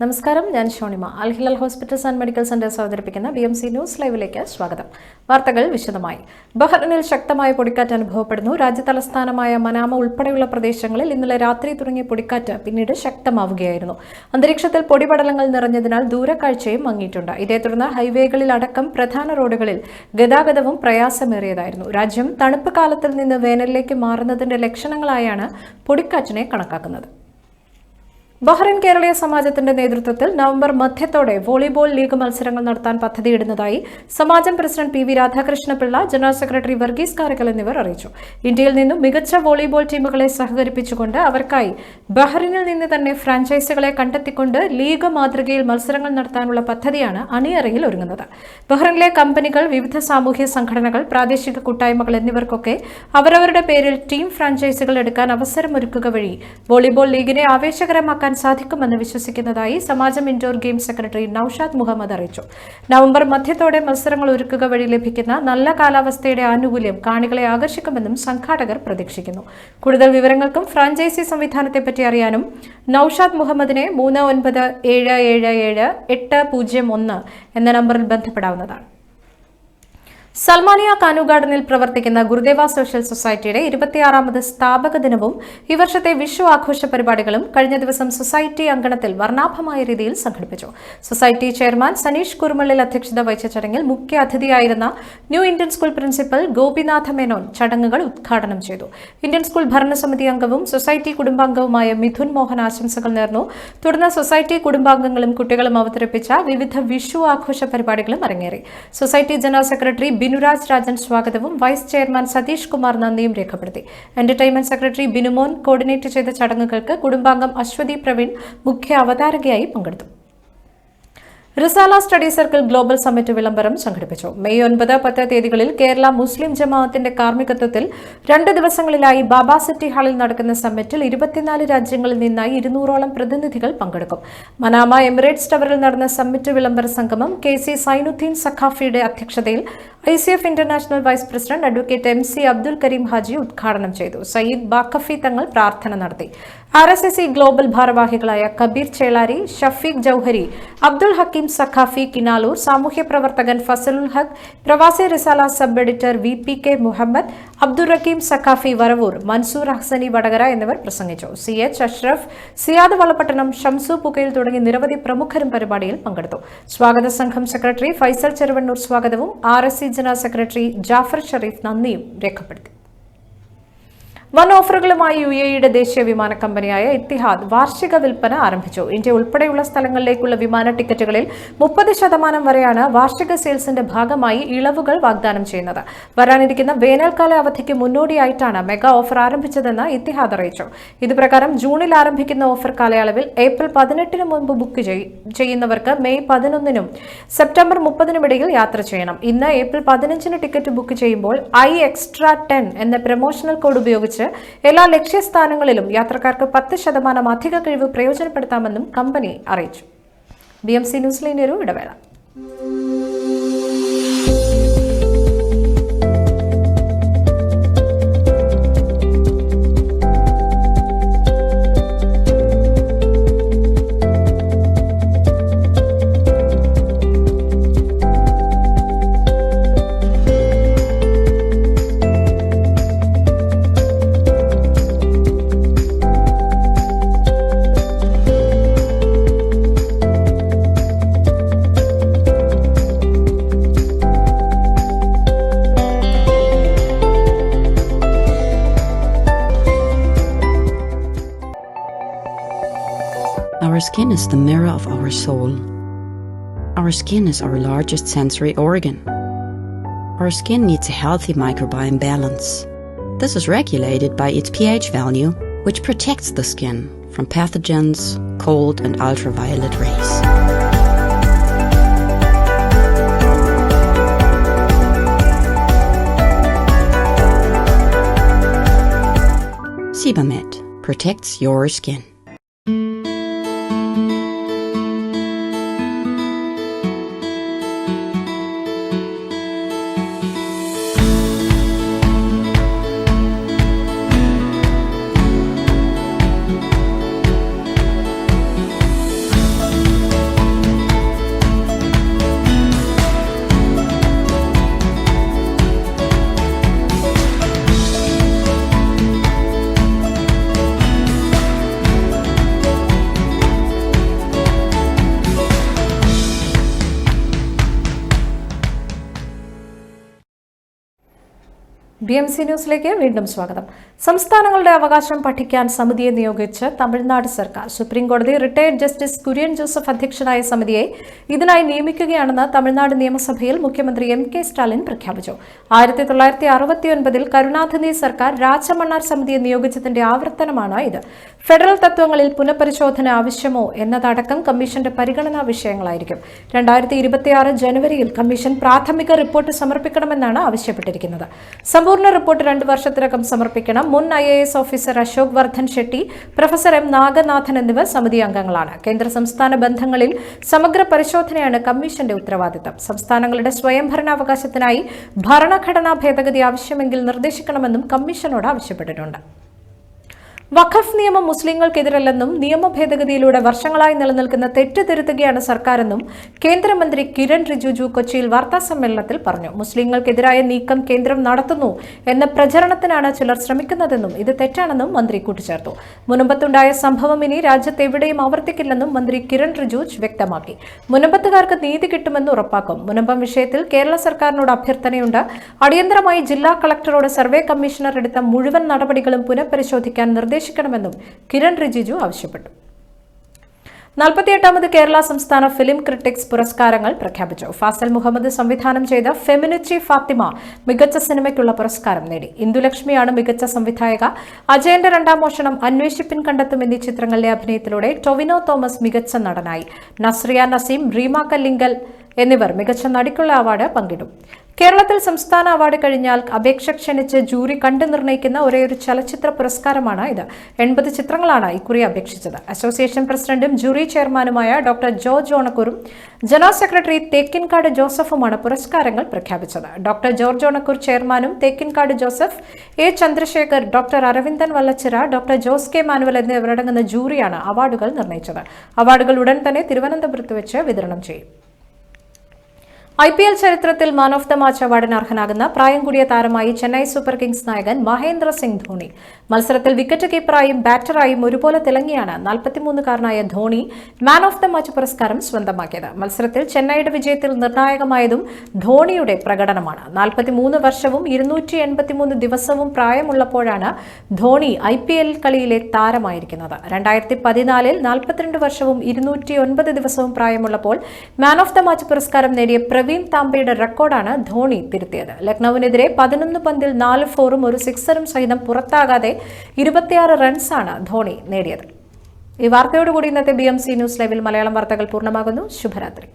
നമസ്കാരം, ഞാൻ Shonima. Al Hilal hospitals and medical centres അവതരിപ്പിക്കുന്ന BMC ന്യൂസ് ലൈവിലേക്ക് സ്വാഗതം. വാർത്തകൾ വിശദമായി. ബഹ്റൈനിൽ ശക്തമായ പൊടിക്കാറ്റ് അനുഭവപ്പെടുന്നു. രാജ്യതലസ്ഥാനമായ മനാമ ഉൾപ്പെടെയുള്ള പ്രദേശങ്ങളിൽ ഇന്നലെ രാത്രി തുടങ്ങിയ പൊടിക്കാറ്റ് പിന്നീട് ശക്തമാവുകയായിരുന്നു. അന്തരീക്ഷത്തിൽ പൊടിപടലങ്ങൾ നിറഞ്ഞതിനാൽ ദൂരക്കാഴ്ചയും മങ്ങിയിട്ടുണ്ട്. ഇതേ തുടർന്ന് ഹൈവേകളിൽ അടക്കം പ്രധാന റോഡുകളിൽ ഗതാഗതവും പ്രയാസമേറിയതായിരുന്നു. രാജ്യം തണുപ്പ് കാലത്തിൽ നിന്ന് വേനലിലേക്ക് മാറുന്നതിന്റെ ലക്ഷണങ്ങളായാണ് പൊടിക്കാറ്റിനെ കണക്കാക്കുന്നത്. ബഹ്റൈൻ കേരളീയ സമാജത്തിന്റെ നേതൃത്വത്തിൽ നവംബർ മധ്യത്തോടെ വോളിബോൾ ലീഗ് മത്സരങ്ങൾ നടത്താൻ പദ്ധതിയിടുന്നതായി സമാജം president PV Radhakrishnapillai, general secretary Varghese Karakkal എന്നിവർ അറിയിച്ചു. ഇന്ത്യയിൽ നിന്നും മികച്ച വോളിബോൾ ടീമുകളെ സഹകരിപ്പിച്ചുകൊണ്ട് അവർക്കായി ബഹ്റൈനിൽ നിന്ന് തന്നെ ഫ്രാഞ്ചൈസികളെ കണ്ടെത്തിക്കൊണ്ട് ലീഗ് മാതൃകയിൽ മത്സരങ്ങൾ നടത്താനുള്ള പദ്ധതിയാണ് അണിയറയിൽ ഒരുങ്ങുന്നത്. ബഹ്റൈനിലെ കമ്പനികൾ, വിവിധ സാമൂഹ്യ സംഘടനകൾ, പ്രാദേശിക കൂട്ടായ്മകൾ എന്നിവർക്കൊക്കെ അവരവരുടെ പേരിൽ ടീം ഫ്രാഞ്ചൈസികൾ എടുക്കാൻ അവസരമൊരുക്കുക വഴി വോളിബോൾ ലീഗിനെ ആവേശകരമാക്കാൻ സാധിക്കുമെന്ന് വിശ്വസിക്കുന്നതായി സമാജം indoor game secretary Naushad Muhammad അറിയിച്ചു. നവംബർ മധ്യത്തോടെ മത്സരങ്ങൾ ഒരുക്കുക വഴി ലഭിക്കുന്ന നല്ല കാലാവസ്ഥയുടെ ആനുകൂല്യം കാണികളെ ആകർഷിക്കുമെന്നും സംഘാടകർ പ്രതീക്ഷിക്കുന്നു. കൂടുതൽ വിവരങ്ങൾക്കും ഫ്രാഞ്ചൈസി സംവിധാനത്തെപ്പറ്റി അറിയാനും നൌഷാദ് മുഹമ്മദിനെ 39777801 എന്ന നമ്പറിൽ ബന്ധപ്പെടാവുന്നതാണ്. സൽമാനിയ കാനു ഗാർഡനിൽ പ്രവർത്തിക്കുന്ന ഗുരുദേവ സോഷ്യൽ സൊസൈറ്റിയുടെ 26ാമത് സ്ഥാപക ദിനവും ഈ വർഷത്തെ വിഷു ആഘോഷ പരിപാടികളും കഴിഞ്ഞ ദിവസം സൊസൈറ്റി അങ്കണത്തിൽ വർണ്ണാഭമായ രീതിയിൽ സംഘടിപ്പിച്ചു. സൊസൈറ്റി ചെയർമാൻ സനീഷ് കുറുമള്ളിൽ അധ്യക്ഷത വഹിച്ച ചടങ്ങിൽ മുഖ്യ അതിഥിയായിരുന്ന new Indian school principal Gopinatha Menon ചടങ്ങുകൾ ഉദ്ഘാടനം ചെയ്തു. ഇന്ത്യൻ സ്കൂൾ ഭരണസമിതി അംഗവും സൊസൈറ്റി കുടുംബാംഗവുമായ മിഥുൻ മോഹൻ ആശംസകൾ നേർന്നു. തുടർന്ന് സൊസൈറ്റി കുടുംബാംഗങ്ങളും കുട്ടികളും അവതരിപ്പിച്ച വിവിധ വിഷു ആഘോഷ പരിപാടികളും അരങ്ങേറി. Society general secretary Binuraj Rajan സ്വാഗതവും വൈസ് ചെയർമാൻ സതീഷ് കുമാർ നന്ദിയും രേഖപ്പെടുത്തി. എന്റർടൈൻമെന്റ് സെക്രട്ടറി ബിനുമോൻ കോർഡിനേറ്റ് ചെയ്ത ചടങ്ങുകൾക്ക് കുടുംബാംഗം അശ്വതി പ്രവീൺ മുഖ്യ അവതാരകയായി പങ്കെടുത്തു. റിസാല സ്റ്റഡി സർക്കിൾ ഗ്ലോബൽ സമ്മിറ്റ് വിളംബരം സംഘടിപ്പിച്ചു. മെയ് 9, 10 തീയതികളിൽ കേരള മുസ്ലിം ജമാഅത്തിന്റെ കാർമ്മികത്വത്തിൽ 2 ദിവസങ്ങളിലായി ബാബ സിറ്റി ഹാളിൽ നടക്കുന്ന സമ്മിറ്റിൽ 24 രാജ്യങ്ങളിൽ നിന്നായി 200ഓളം പ്രതിനിധികൾ പങ്കെടുക്കും. മനാമ എമിറേറ്റ്സ് ടവറിൽ നടന്ന സമ്മിറ്റ് വിളംബര സംഗമം KC സൈനുദ്ദീൻ സഖാഫിയുടെ അധ്യക്ഷതയിൽ ICF international vice president advocate MC Abdul Kareem Haji ഉദ്ഘാടനം ചെയ്തു. സയ്യിദ് ബാക്കഫി തങ്ങൾ പ്രാർത്ഥന നടത്തി. RSSC ഗ്ലോബൽ ഭാരവാഹികളായ കബീർ ചേളാരി, ഷഫീഖ് ജൌഹരി, അബ്ദുൽ ഹക്കീം സഖാഫി കിനാലൂർ, സാമൂഹ്യ പ്രവർത്തകൻ ഫസലുൽ ഹഖ്, പ്രവാസി Risala sub editor VPK Muhammad, Abdul Rahim Saqafi Varavoor, Mansoor Hasani Vadakara എന്നിവർ പ്രസംഗിച്ചു. CH അഷ്റഫ്, സിയാദ് വളപട്ടണം, ഷംസു പുകയിൽ തുടങ്ങി നിരവധി പ്രമുഖരും പരിപാടിയിൽ പങ്കെടുത്തു. സ്വാഗത സംഘം സെക്രട്ടറി ഫൈസൽ ചെറുവണ്ണൂർ സ്വാഗതവും RSC general secretary Jafar Shareef നന്ദിയും രേഖപ്പെടുത്തി. വൻ ഓഫറുകളുമായി UAEയുടെ ദേശീയ വിമാന കമ്പനിയായ ഇത്തിഹാദ് വാർഷിക വിൽപ്പന ആരംഭിച്ചു. ഇന്ത്യ ഉൾപ്പെടെയുള്ള സ്ഥലങ്ങളിലേക്കുള്ള വിമാന ടിക്കറ്റുകളിൽ 30% വരെയാണ് വാർഷിക സെയിൽസിന്റെ ഭാഗമായി ഇളവുകൾ വാഗ്ദാനം ചെയ്യുന്നത്. വരാനിരിക്കുന്ന വേനൽക്കാല അവധിക്ക് മുന്നോടിയായിട്ടാണ് മെഗാ ഓഫർ ആരംഭിച്ചതെന്ന് ഇത്തിഹാദ് അറിയിച്ചു. ഇതുപ്രകാരം ജൂണിൽ ആരംഭിക്കുന്ന ഓഫർ കാലയളവിൽ ഏപ്രിൽ 18 മുമ്പ് ബുക്ക് ചെയ്യുന്നവർക്ക് മെയ് 11 സെപ്റ്റംബർ 30 ഇടയിൽ യാത്ര ചെയ്യണം. ഇന്ന് ഏപ്രിൽ 15 ടിക്കറ്റ് ബുക്ക് ചെയ്യുമ്പോൾ iExtra10 എന്ന പ്രൊമോഷണൽ കോഡ് ഉപയോഗിച്ച് എല്ലാ ലക്ഷ്യസ്ഥാനങ്ങളിലും യാത്രക്കാർക്ക് 10% അധിക കിഴിവ് പ്രയോജനപ്പെടുത്താമെന്നും കമ്പനി അറിയിച്ചു. BMC ന്യൂസിലെ ഒരു ഇടവേള. Our skin is the mirror of our soul. Our skin is our largest sensory organ. Our skin needs a healthy microbiome balance. This is regulated by its pH value, which protects the skin from pathogens, cold and ultraviolet rays. Sebamed protects your skin. BMC ന്യൂസിലേക്ക് വീണ്ടും സ്വാഗതം. സംസ്ഥാനങ്ങളുടെ അവകാശം പഠിക്കാൻ സമിതിയെ നിയോഗിച്ച് തമിഴ്നാട് സർക്കാർ. Supreme കോടതി retired justice Kurian Joseph അധ്യക്ഷനായ സമിതിയെ ഇതിനായി നിയമിക്കുകയാണെന്ന് തമിഴ്നാട് നിയമസഭയിൽ മുഖ്യമന്ത്രി M.K. സ്റ്റാലിൻ പ്രഖ്യാപിച്ചു. 1969 കരുണാനിധി സർക്കാർ രാജമണ്ണാർ സമിതിയെ നിയോഗിച്ചതിന്റെ ആവർത്തനമാണ് ഇത്. ഫെഡറൽ തത്വങ്ങളിൽ പുനഃപരിശോധന ആവശ്യമോ എന്നതടക്കം കമ്മീഷന്റെ പരിഗണനാ വിഷയങ്ങളായിരിക്കും. 2026 ജനുവരിയിൽ കമ്മീഷൻ പ്രാഥമിക റിപ്പോർട്ട് സമർപ്പിക്കണമെന്നാണ് ആവശ്യപ്പെട്ടിരിക്കുന്നത്. സമ്പൂർണ്ണ റിപ്പോർട്ട് 2 വർഷത്തിനകം സമർപ്പിക്കണം. മുൻ IAS officer Ashok Vardhan Shetty, professor M. Naganathan എന്നിവർ സമിതി അംഗങ്ങളാണ്. കേന്ദ്ര സംസ്ഥാന ബന്ധങ്ങളിൽ സമഗ്ര പരിശോധനയാണ് കമ്മീഷന്റെ ഉത്തരവാദിത്തം. സംസ്ഥാനങ്ങളുടെ സ്വയംഭരണാവകാശത്തിനായി ഭരണഘടനാ ഭേദഗതി ആവശ്യമെങ്കിൽ നിർദ്ദേശിക്കണമെന്നും കമ്മീഷനോട് ആവശ്യപ്പെട്ടിട്ടുണ്ട്. വഖഫ് നിയമം മുസ്ലിങ്ങൾക്കെതിരല്ലെന്നും നിയമ ഭേദഗതിയിലൂടെ വർഷങ്ങളായി നിലനിൽക്കുന്ന തെറ്റ് തിരുത്തുകയാണ് സർക്കാരെന്നും കേന്ദ്രമന്ത്രി കിരൺ റിജിജു കൊച്ചിയിൽ വാർത്താസമ്മേളനത്തിൽ പറഞ്ഞു. മുസ്ലിങ്ങൾക്കെതിരായ നീക്കം കേന്ദ്രം നടത്തുന്നു എന്ന പ്രചരണത്തിനാണ് ചിലർ ശ്രമിക്കുന്നതെന്നും ഇത് തെറ്റാണെന്നും മന്ത്രി കൂട്ടിച്ചേർത്തു. മുനമ്പത്തുണ്ടായ സംഭവം ഇനി രാജ്യത്തെവിടെയും ആവർത്തിക്കില്ലെന്നും മന്ത്രി കിരൺ റിജിജു വ്യക്തമാക്കി. മുനമ്പത്തുകാർക്ക് നീതി കിട്ടുമെന്ന് ഉറപ്പാക്കും. മുനമ്പം വിഷയത്തിൽ കേരള സർക്കാരിനോട് അഭ്യർത്ഥനയുണ്ട്. അടിയന്തരമായി ജില്ലാ കളക്ടറോട് സർവേ കമ്മീഷണർ എടുത്ത മുഴുവൻ നടപടികളും പുനഃപരിശോധിക്കാൻ നിർദ്ദേശിക്കണമെന്നും കിരൺ റിജിജു ആവശ്യപ്പെട്ടു. 48ാമത് കേരള സംസ്ഥാന ഫിലിം ക്രിട്ടിക്സ് പുരസ്കാരങ്ങൾ പ്രഖ്യാപിച്ചു. ഫാസൽ മുഹമ്മദ് സംവിധാനം ചെയ്ത ഫെമിനിച്ചി ഫാത്തിമ മികച്ച സിനിമയ്ക്കുള്ള പുരസ്കാരം നേടി. ഇന്ദുലക്ഷ്മിയാണ് മികച്ച സംവിധായക. അജയന്റെ രണ്ടാം മോഷണം, അന്വേഷിപ്പിൻ കണ്ടെത്തും എന്നീ ചിത്രങ്ങളിലെ അഭിനയത്തിലൂടെ ടൊവിനോ തോമസ് മികച്ച നടനായി. നസ്രിയ നസീം, റീമ കല്ലിങ്കൽ എന്നിവർ മികച്ച നടിക്കുള്ള അവാർഡ് പങ്കിടും. കേരളത്തിൽ സംസ്ഥാന അവാർഡ് കഴിഞ്ഞാൽ അപേക്ഷ ക്ഷണിച്ച് ജൂറി കണ്ടു നിർണ്ണയിക്കുന്ന ഒരേയൊരു ചലച്ചിത്ര പുരസ്കാരമാണ് ഇത്. 80 ചിത്രങ്ങളാണ് ഇക്കുറി അപേക്ഷിച്ചത്. അസോസിയേഷൻ പ്രസിഡന്റും ജൂറി ചെയർമാനുമായ ഡോക്ടർ ജോർജ് ഓണക്കൂറും ജനറൽ സെക്രട്ടറി തേക്കിൻകാട് ജോസഫുമാണ് പുരസ്കാരങ്ങൾ പ്രഖ്യാപിച്ചത്. ഡോക്ടർ ജോർജ് ഓണക്കൂർ ചെയർമാനും Thekkinkad Joseph, A. Chandrasekhar, doctor Aravindan Vallachira, doctor Jose K Manuel എന്നിവരടങ്ങുന്ന ജൂറിയാണ് അവാർഡുകൾ നിർണ്ണയിച്ചത്. അവാർഡുകൾ ഉടൻ തന്നെ തിരുവനന്തപുരത്ത് വെച്ച് വിതരണം ചെയ്യും. IPL ചരിത്രത്തിൽ മാൻ ഓഫ് ദ മാച്ച് അവാർഡിന് അർഹനാകുന്ന പ്രായം കൂടിയ താരമായി ചെന്നൈ സൂപ്പർ കിങ്സ് നായകൻ മഹേന്ദ്ര സിംഗ് ധോണി. മത്സരത്തിൽ വിക്കറ്റ് കീപ്പറായും ബാറ്ററായും ഒരുപോലെ തിളങ്ങിയാണ് 43-കാരനായ Dhoni man of the match പുരസ്കാരം സ്വന്തമാക്കിയത്. മത്സരത്തിൽ ചെന്നൈയുടെ വിജയത്തിൽ നിർണായകമായതും ധോണിയുടെ പ്രകടനമാണ്. 43 വർഷവും 283 ദിവസവും പ്രായമുള്ളപ്പോഴാണ് ധോണി IPL കളിയിലെ താരമായിരിക്കുന്നത്. 2014 42 വർഷവും 209 ദിവസവും പ്രായമുള്ളപ്പോൾ മാൻ ഓഫ് ദ മാച്ച് പുരസ്കാരം നേടിയ പ്രവീൺ താംബയുടെ റെക്കോർഡാണ് ധോണി തിരുത്തിയത്. ലക്നൌവിനെതിരെ 11 പന്തിൽ 4 ഫോറും 1 സിക്സറും സഹിതം പുറത്താകാതെ 26 റൺസാണ് ധോണി നേടിയത്. ഈ വാർത്തയോടുകൂടി ഇന്നത്തെ BMC ന്യൂസ് ലൈവിൽ മലയാളം വാർത്തകൾ പൂർണ്ണമാകുന്നു. ശുഭരാത്രി.